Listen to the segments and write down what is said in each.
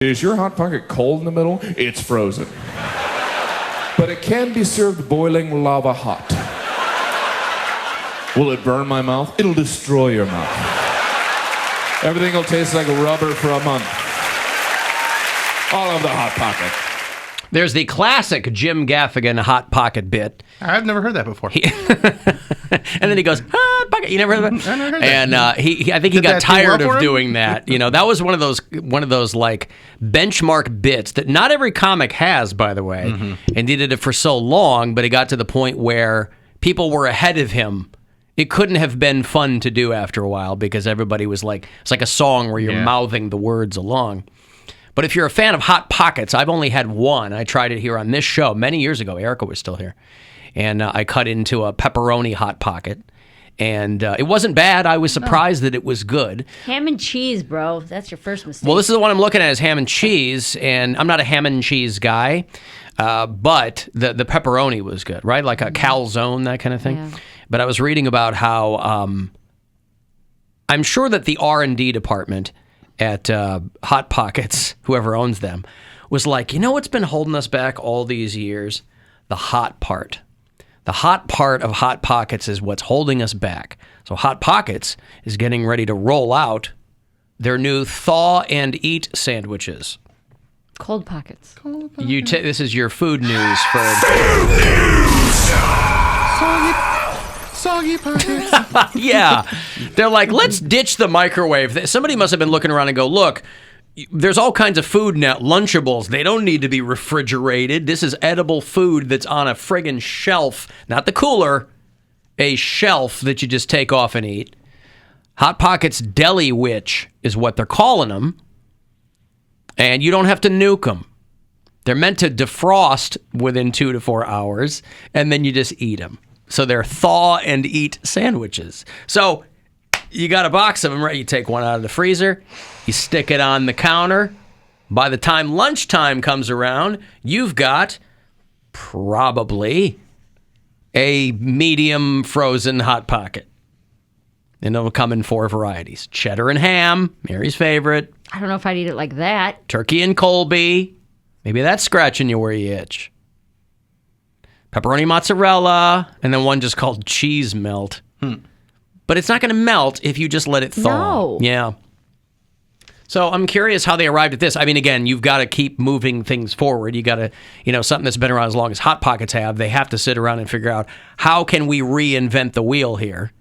Is your Hot Pocket cold in the middle? It's frozen. But it can be served boiling lava hot. Will it burn my mouth? It'll destroy your mouth. Everything will taste like rubber for a month. All of the Hot Pocket. There's the classic Jim Gaffigan Hot Pocket bit. I've never heard that before. And then he goes, Hot Pocket. You never heard that? I never heard that. And I think he got tired of doing that. You know, that was one of those like benchmark bits that not every comic has, by the way. Mm-hmm. And he did it for so long, but it got to the point where people were ahead of him. It couldn't have been fun to do after a while because everybody was like, it's like a song where you're mouthing the words along. But if you're a fan of Hot Pockets, I've only had one. I tried it here on this show many years ago. Erica was still here. And I cut into a pepperoni Hot Pocket. And it wasn't bad. I was surprised that it was good. Ham and cheese, bro. That's your first mistake. Well, this is the one I'm looking at is ham and cheese. And I'm not a ham and cheese guy. But the pepperoni was good, right? Like a calzone, that kind of thing. Yeah. But I was reading about how I'm sure that the R&D department at Hot Pockets, whoever owns them, was like, you know what's been holding us back all these years? The hot part. The hot part of Hot Pockets is what's holding us back. So Hot Pockets is getting ready to roll out their new thaw and eat sandwiches. Cold Pockets. This is your food news for Soggy pockets. Yeah. They're like, let's ditch the microwave. Somebody must have been looking around and go, look, there's all kinds of food now, Lunchables. They don't need to be refrigerated. This is edible food that's on a friggin' shelf, not the cooler, a shelf that you just take off and eat. Hot Pockets Deli Witch is what they're calling them. And you don't have to nuke them. They're meant to defrost within 2 to 4 hours, and then you just eat them. So they're thaw and eat sandwiches. So you got a box of them, right? You take one out of the freezer, you stick it on the counter. By the time lunchtime comes around, you've got probably a medium frozen Hot Pocket. And it'll come in 4 varieties. Cheddar and ham, Mary's favorite. I don't know if I'd eat it like that. Turkey and Colby. Maybe that's scratching you where you itch. Pepperoni mozzarella, and then one just called cheese melt. But it's not going to melt if you just let it thaw. No. Yeah. So I'm curious how they arrived at this. I mean, again, you've got to keep moving things forward. You got to, something that's been around as long as Hot Pockets have, they have to sit around and figure out how can we reinvent the wheel here.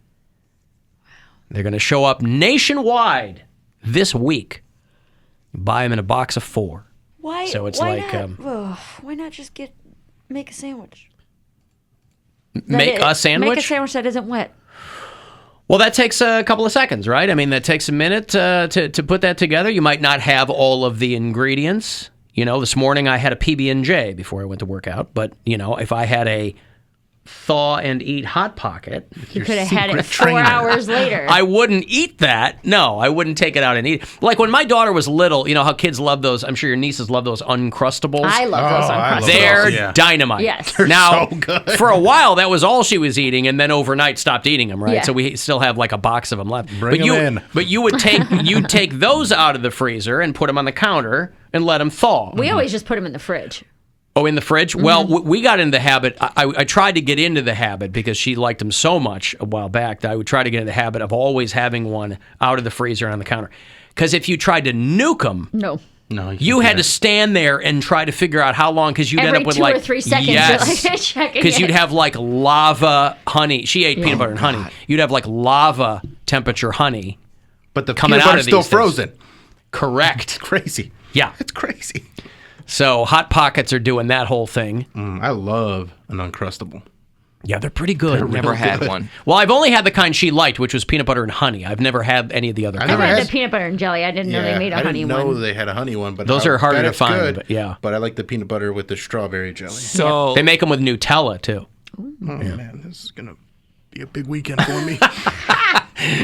They're going to show up nationwide this week. You buy them in a box of 4. Why? So it's why like not, why not just make a sandwich? Make a sandwich? Make a sandwich that isn't wet. Well, that takes a couple of seconds, right? I mean, that takes a minute to put that together. You might not have all of the ingredients. This morning I had a PB&J before I went to work out. But, if I had a thaw and eat Hot Pocket. You could have had it 4 hours later. I wouldn't eat that. No, I wouldn't take it out and eat it. Like when my daughter was little, you know how kids love those. I'm sure your nieces love those Uncrustables. I love those Uncrustables. They're dynamite. Yes. Now, so good. for a while, that was all she was eating, and then overnight stopped eating them, right? Yeah. So we still have like a box of them left. Bring them in. But you would you'd take those out of the freezer and put them on the counter and let them thaw. We always just put them in the fridge. Oh, in the fridge? Mm-hmm. Well, we got into the habit. I tried to get into the habit because she liked them so much a while back that I would try to get into the habit of always having one out of the freezer and on the counter. Because if you tried to nuke them, no, you had to stand there and try to figure out how long, because you'd end up with every like 2 or 3 seconds. Yes, you're like checking because you'd have like lava honey. She ate peanut butter and honey. You'd have like lava temperature honey, but the coming peanut out butter's of these still frozen. Correct. It's crazy. Yeah, it's crazy. So Hot Pockets are doing that whole thing. I love an Uncrustable. Yeah, they're pretty good. I've never had one. Well, I've only had the kind she liked, which was peanut butter and honey. I've never had any of the other kinds. I've had the peanut butter and jelly. I didn't know they made a honey one. I didn't know they had a honey one, but those are harder to find. Good, but yeah, but I like the peanut butter with the strawberry jelly. So they make them with Nutella too. Man, this is gonna be a big weekend for me.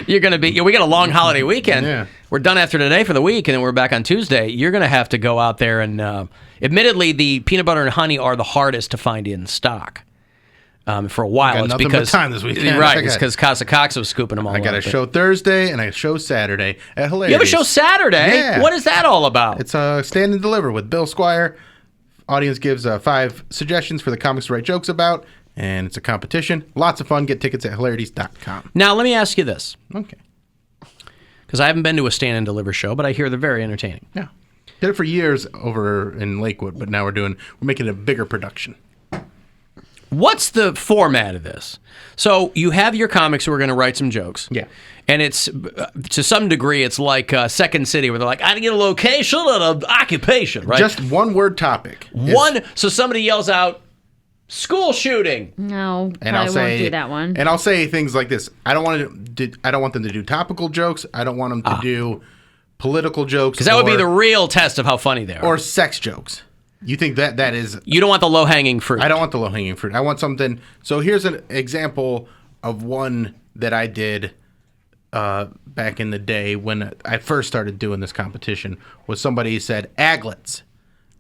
You're gonna be. We got a long holiday weekend. Yeah. We're done after today for the week, and then we're back on Tuesday. You're gonna have to go out there and. Admittedly, the peanut butter and honey are the hardest to find in stock. For a while. Got It's nothing because but time this weekend. Right, it's because Casa Cox was scooping them all I got up. a show Thursday and a show Saturday at Hilarities. You have a show Saturday? Yeah. What is that all about? It's a stand and deliver with Bill Squire. Audience gives 5 suggestions for the comics to write jokes about, and it's a competition. Lots of fun. Get tickets at hilarities.com. Now, let me ask you this, Okay. because I haven't been to a stand and deliver show, but I hear they're very entertaining. Yeah. Did it for years over in Lakewood, but now we're making a bigger production. What's the format of this? So you have your comics who are going to write some jokes. Yeah. And it's, to some degree, it's like Second City, where they're like, I need a location and an occupation, right? Just one word topic. So somebody yells out, school shooting. No, And I I'll say, won't do that one. And I'll say things like this. I don't want them to do topical jokes. I don't want them to do political jokes. Because that would be the real test of how funny they are. Or sex jokes. You think that is... You don't want the low-hanging fruit. I don't want the low-hanging fruit. I want something... So here's an example of one that I did back in the day when I first started doing this competition, was somebody said aglets.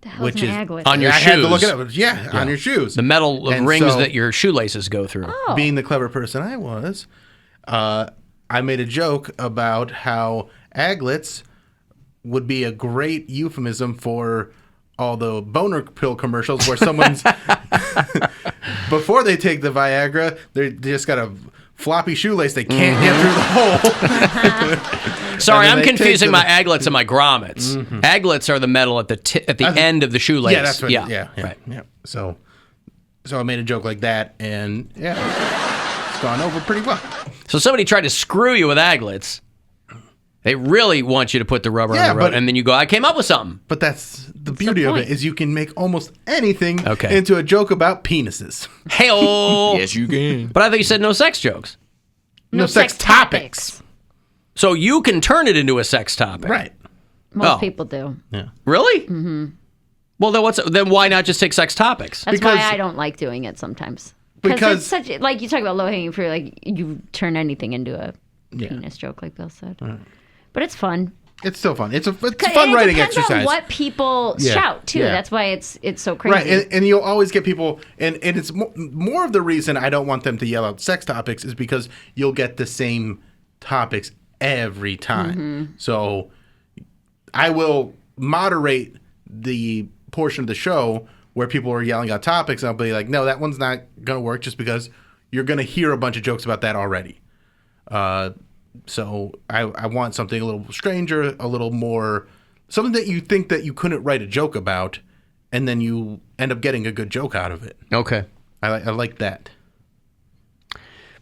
The hell's an aglet? On your I shoes. had to look it up. Yeah, on your shoes. The metal And rings so, that your shoelaces go through. Oh. being the clever person I was, I made a joke about how aglets would be a great euphemism for all the boner pill commercials where someone's before they take the Viagra, they just got a floppy shoelace they can't get through the hole. Sorry, I'm they take confusing the- my aglets and my grommets. Aglets are the metal at the end of the shoelace. Yeah, that's what. Yeah, right. Yeah. So I made a joke like that, and yeah, it's gone over pretty well. So somebody tried to screw you with aglets. They really want you to put the rubber on Yeah, the road, but- and then you go, I came up with something. But that's the beauty of it, is you can make almost anything Okay. into a joke about penises. Hey-oh. Yes, you can. But I thought you said no sex jokes. No sex topics. So you can turn it into a sex topic. Right. Most Oh. people do. Really? Mm-hmm. Well, then why not just take sex topics? That's Because- why I don't like doing it sometimes. Because- it's such, like you talk about low hanging fruit, like you turn anything into a penis joke, like Bill said. But it's fun. It's still fun. It's a fun And writing it depends exercise. on what people Yeah. shout too. Yeah. That's why it's so crazy. Right, and you'll always get people, and it's more of the reason I don't want them to yell out sex topics is because you'll get the same topics every time. So I will moderate the portion of the show where people are yelling out topics, and I'll be like, no, that one's not going to work just because you're going to hear a bunch of jokes about that already. So I want something a little stranger, a little more, something that you think that you couldn't write a joke about, and then you end up getting a good joke out of it. Okay. I like that.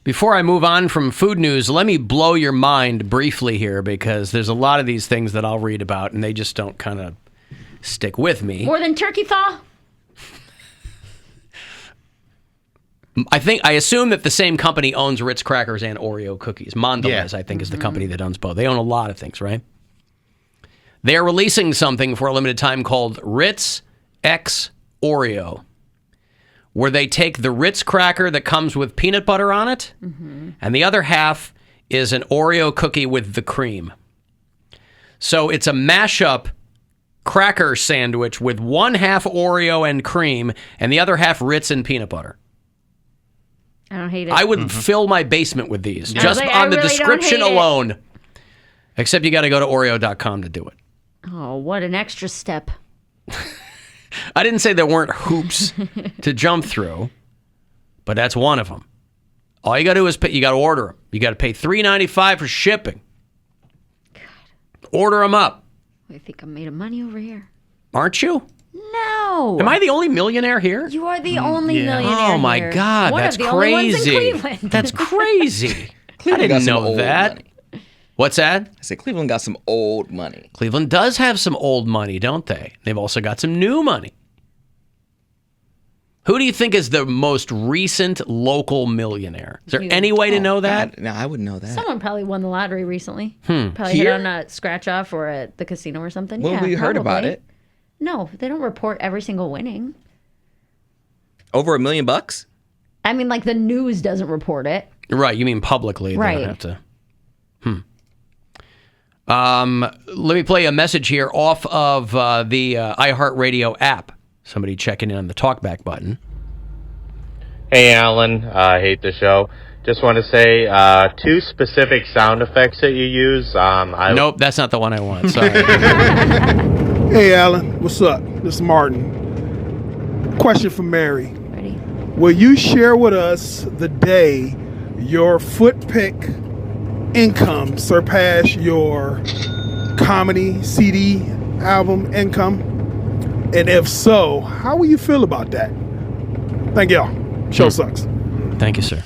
Before I move on from food news, let me blow your mind briefly here, because there's a lot of these things that I'll read about, and they just don't kind of stick with me. More than turkey thaw? I assume that the same company owns Ritz crackers and Oreo cookies. Mondelez, Yeah. I think, is the company that owns both. They own a lot of things, right? They are releasing something for a limited time called Ritz X Oreo, where they take the Ritz cracker that comes with peanut butter on it, and the other half is an Oreo cookie with the cream. So it's a mashup cracker sandwich with one half Oreo and cream, and the other half Ritz and peanut butter. I don't hate it. I would fill my basement with these, I just was like, on I the really don't description hate it. alone. Except you got to go to Oreo.com to do it. Oh, what an extra step. I didn't say there weren't hoops to jump through, but that's one of them. All you got to do is pay, you got to order them. You got to pay $3.95 for shipping. Order them up. I think I'm made of money over here. Aren't you? No. Am I the only millionaire here? You are the only millionaire Oh my here. God, One that's of the only ones in crazy. Cleveland. That's crazy. I Cleveland got didn't some know old that. money. What's that? I said Cleveland got some old money. Cleveland does have some old money, don't they? They've also got some new money. Who do you think is the most recent local millionaire? Is there You. any way to know that? No, I wouldn't know that. Someone probably won the lottery recently. Probably Here? hit on a scratch off or at the casino or something. Well, yeah, we heard about probably. it. No, they don't report every single winning. Over $1 million? I mean, like the news doesn't report it. Right, you mean publicly. They Right. don't have to. Let me play a message here off of the iHeartRadio app. Somebody checking in on the talkback button. Hey, Alan. I hate the show. Just want to say 2 specific sound effects that you use. Nope, that's not the one I want. Sorry. Hey, Alan. What's up? This is Martin. Question for Mary. Ready? Will you share with us the day your foot pick income surpassed your comedy CD album income? And if so, how will you feel about that? Thank y'all. Show sucks. Thank you, sir.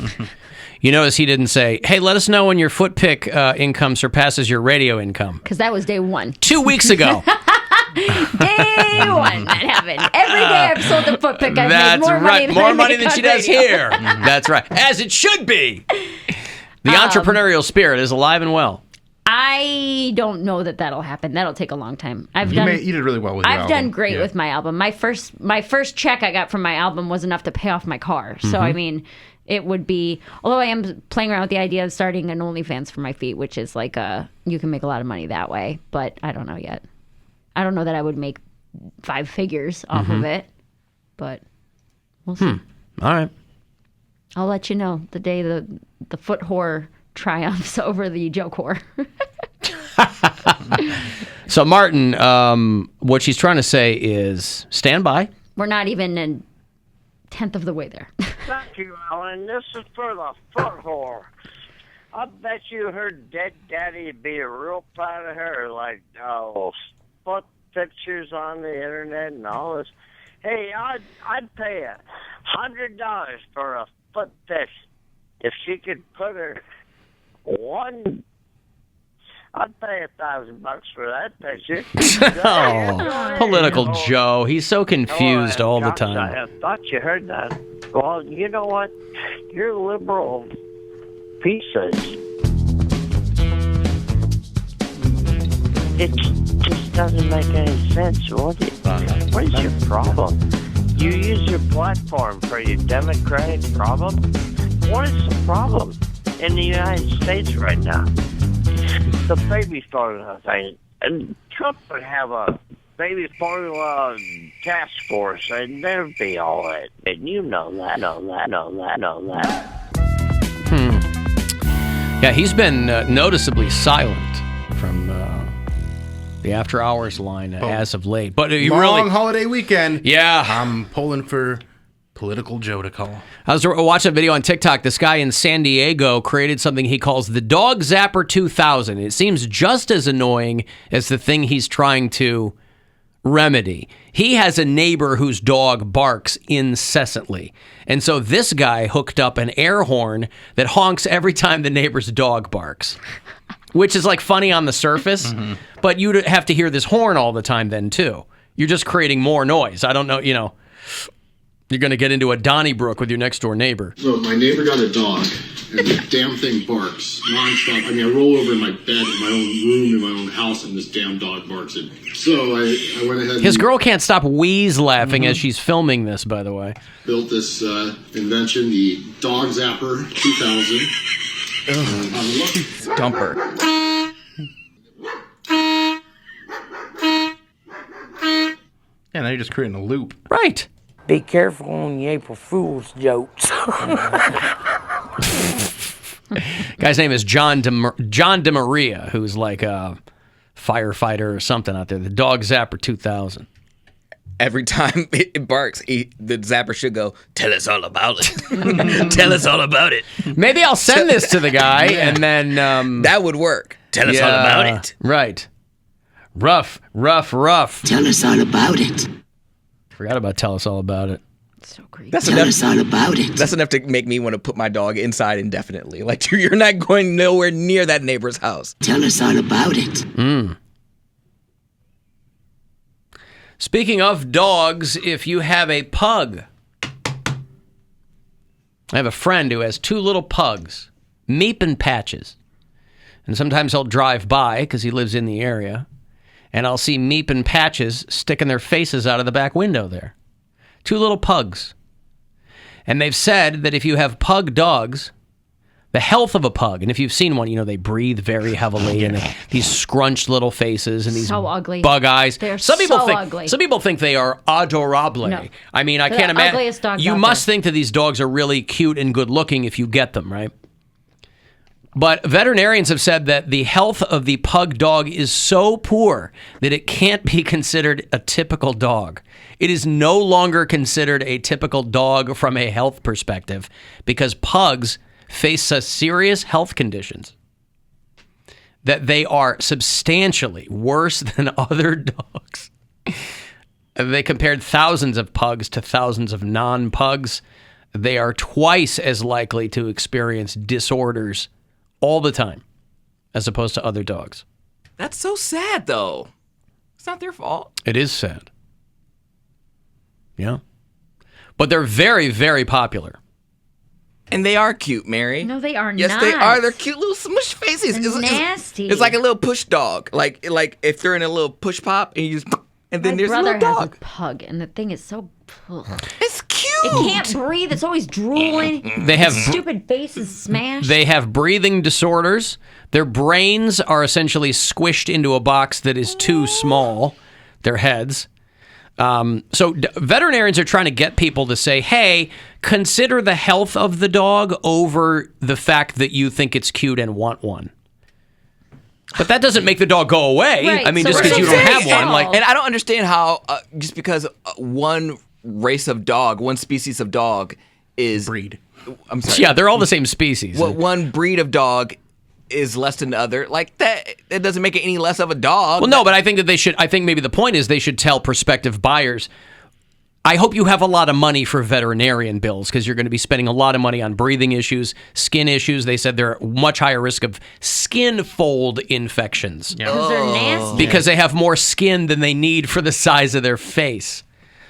You notice he didn't say, hey, let us know when your foot pick income surpasses your radio income. Because that was day one. 2 weeks ago. Day one that happened. Every day I've sold the foot pick, I've made more money than More I money make than on she does radio. here. That's right. As it should be. The entrepreneurial spirit is alive and well. I don't know that that'll happen. That'll take a long time. You did really well with your I've album. done great with my album. My first check I got from my album was enough to pay off my car. So I mean, it would be. Although I am playing around with the idea of starting an OnlyFans for my feet, which is like you can make a lot of money that way. But I don't know yet. I don't know that I would make 5 figures off of it. But we'll see. All right. I'll let you know the day the foot whore triumphs over the joke whore. So, Martin, what she's trying to say is stand by. We're not even a tenth of the way there. Thank you, Alan. This is for the foot whore. I bet you her dead daddy would be real proud of her, like foot pictures on the internet and all this. Hey, I'd pay $100 for a foot pic if she could put her one. I'd pay $1,000 for that picture. Oh, political Joe. He's so confused all the time. I thought you heard that. Well, you know what? You're liberal pieces. It just doesn't make any sense. What is your problem? You use your platform for your democratic problem? What is the problem in the United States right now? The baby formula thing. And Trump would have a baby formula task force, and there'd be all that. And you know that. Yeah, he's been noticeably silent from the After Hours line as of late. But he Long holiday weekend. Yeah. I'm pulling for political Joe to call. I was watching a video on TikTok. This guy in San Diego created something he calls the Dog Zapper 2000. It seems just as annoying as the thing he's trying to remedy. He has a neighbor whose dog barks incessantly. And so this guy hooked up an air horn that honks every time the neighbor's dog barks, which is like funny on the surface, but you'd have to hear this horn all the time then too. You're just creating more noise. I don't know, you're going to get into a Donnybrook with your next door neighbor. So my neighbor got a dog, and the damn thing barks nonstop. I mean, I roll over in my bed in my own room in my own house, and this damn dog barks. And so I went ahead. His girl can't stop wheeze laughing as she's filming this, by the way. Built this invention, the Dog Zapper 2000. Dumper. Yeah, now you're just creating a loop. Right. Be careful on the April Fool's jokes. Guy's name is John DeMaria, who's like a firefighter or something out there. The Dog Zapper 2000. Every time it barks, the zapper should go, tell us all about it. Tell us all about it. Maybe I'll send this to the guy and then... that would work. Tell us all about it. Right. Rough. Tell us all about it. Forgot about tell us all about it. So creepy. Tell us all about it. That's enough to make me want to put my dog inside indefinitely. Like, you're not going nowhere near that neighbor's house. Tell us all about it. Speaking of dogs, if you have a pug, I have a friend who has 2 little pugs, Meep and Patches. And sometimes I'll drive by because he lives in the area, and I'll see Meep and Patches sticking their faces out of the back window there. 2 little pugs. And they've said that if you have pug dogs, the health of a pug. And if you've seen one, they breathe very heavily and these scrunched little faces and these so ugly bug eyes. They're some people so think ugly. Some people think they are adorable. No. I mean, I They're can't the imagine. ugliest dogs You out must there. think that these dogs are really cute and good looking if you get them, right? But veterinarians have said that the health of the pug dog is so poor that it can't be considered a typical dog. It is no longer considered a typical dog from a health perspective because pugs face such serious health conditions that they are substantially worse than other dogs. They compared thousands of pugs to thousands of non-pugs. They are twice as likely to experience disorders all the time, as opposed to other dogs. That's so sad, though. It's not their fault. It is sad. Yeah. But they're very, very popular. And they are cute, Mary. No, they are yes, not. Yes, they are. They're cute little smush faces. They're nasty. It's like a little push dog. Like if they're in a little push pop and you just, and then there's a little My brother has dog. a pug, and the thing is so... It's cute. It can't breathe. It's always drooling. They have Its stupid face is smashed. They have breathing disorders. Their brains are essentially squished into a box that is too small. Their heads. So veterinarians are trying to get people to say, hey, consider the health of the dog over the fact that you think it's cute and want one. But that doesn't make the dog go away. Right, I mean, so just we're because you don't have saying- one. And I don't understand how just because one race of dog, one species of dog is breed. I'm sorry. Yeah, they're all the same species. What one breed of dog is less than the other, like that. It doesn't make it any less of a dog. Well, no, but I think that they should. I think maybe the point is they should tell prospective buyers, I hope you have a lot of money for veterinarian bills because you're going to be spending a lot of money on breathing issues, skin issues. They said they're much higher risk of skin fold infections. Because they're nasty. Because they have more skin than they need for the size of their face.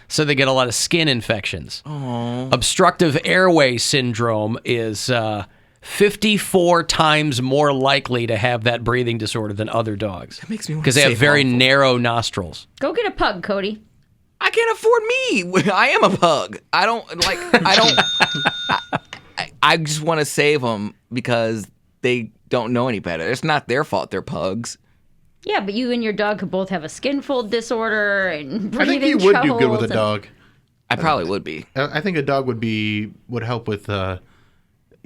So they get a lot of skin infections. Obstructive airway syndrome is 54 times more likely to have that breathing disorder than other dogs. That makes me want because to they have say very awful. narrow nostrils. Go get a pug, Cody. I can't afford me. I am a pug. I don't. I just want to save them because they don't know any better. It's not their fault. They're pugs. Yeah, but you and your dog could both have a skin fold disorder and I think breathing you would do good troubles with a dog. I probably would be. I think a dog would help with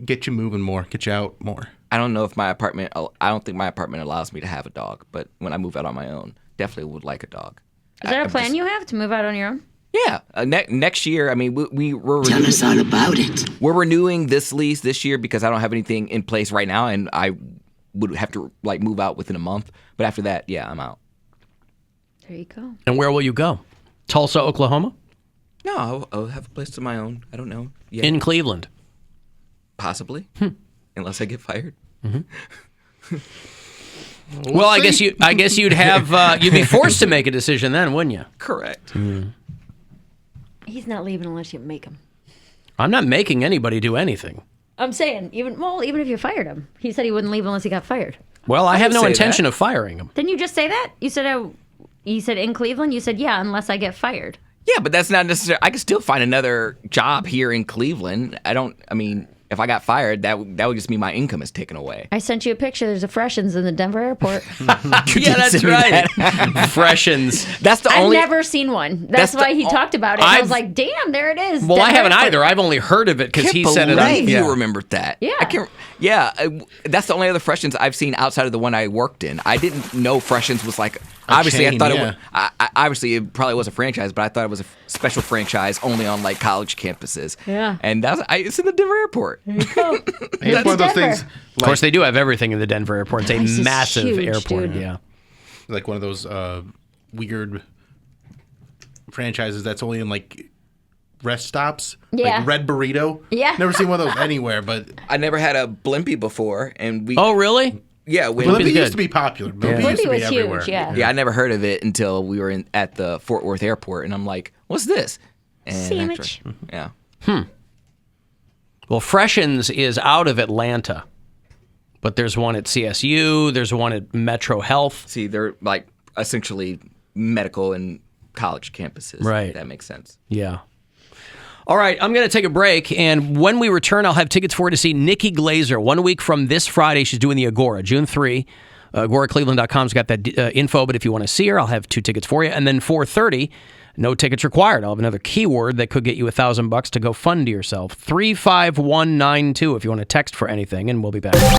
get you moving more, get you out more. I don't know if my apartment. I don't think my apartment allows me to have a dog. But when I move out on my own, definitely would like a dog. Is that a plan you have to move out on your own? Yeah, next year. I mean, we're Tell us all about it. We're renewing this lease this year because I don't have anything in place right now, and I would have to move out within a month. But after that, yeah, I'm out. There you go. And where will you go? Tulsa, Oklahoma? No, I'll have a place of my own. I don't know. Yeah. In Cleveland? Possibly, unless I get fired. Well, I guess you'd have you'd be forced to make a decision then, wouldn't you? Correct. He's not leaving unless you make him. I'm not making anybody do anything. I'm saying, even if you fired him. He said he wouldn't leave unless he got fired. Well, I have didn't no say intention that. of firing him. Didn't you just say that? You said in Cleveland? You said, yeah, unless I get fired. Yeah, but that's not necessary. I can still find another job here in Cleveland. I mean, if I got fired, that would just mean my income is taken away. I sent you a picture. There's a Freshens in the Denver airport. Yeah, that's right. Freshens. That's the I've only. never seen one. That's why he talked about it. And I was like, damn, there it is. Well, I Denver haven't airport. either. I've only heard of it because Can't he said it. believe Yeah. you remembered that. Yeah. I can't. Yeah, that's the only other Freshens I've seen outside of the one I worked in. I didn't know Freshens was like. Obviously, chain, I thought yeah. it was. Obviously, it probably was a franchise, but I thought it was a special franchise only on like college campuses. Yeah. And it's in the Denver airport. There you go. It's one of those Denver. things. Of course, they do have everything in the Denver airport. It's This a is massive huge, airport. dude. Yeah. Like one of those weird franchises that's only in like rest stops. Yeah. Like Red Burrito. Yeah. Never seen one of those anywhere, but I never had a Blimpie before, and we. Oh, really? Yeah, when Blimpie good. used to be popular. Blimpie used to Blimpie be was huge, everywhere. yeah. Yeah, I never heard of it until we were at the Fort Worth airport, and I'm like, "What's this?" And Sandwich. yeah. Well, Freshens is out of Atlanta, but there's one at CSU. There's one at Metro Health. See, they're like essentially medical and college campuses. Right. That makes sense. Yeah. All right, I'm going to take a break, and when we return, I'll have tickets for her to see Nikki Glazer 1 week from this Friday. She's doing the Agora, June 3. AgoraCleveland.com's got that info, but if you want to see her, I'll have 2 tickets for you. And then 4:30, no tickets required. I'll have another keyword that could get you $1,000 to go fund to yourself. 35192 if you want to text for anything, and we'll be back.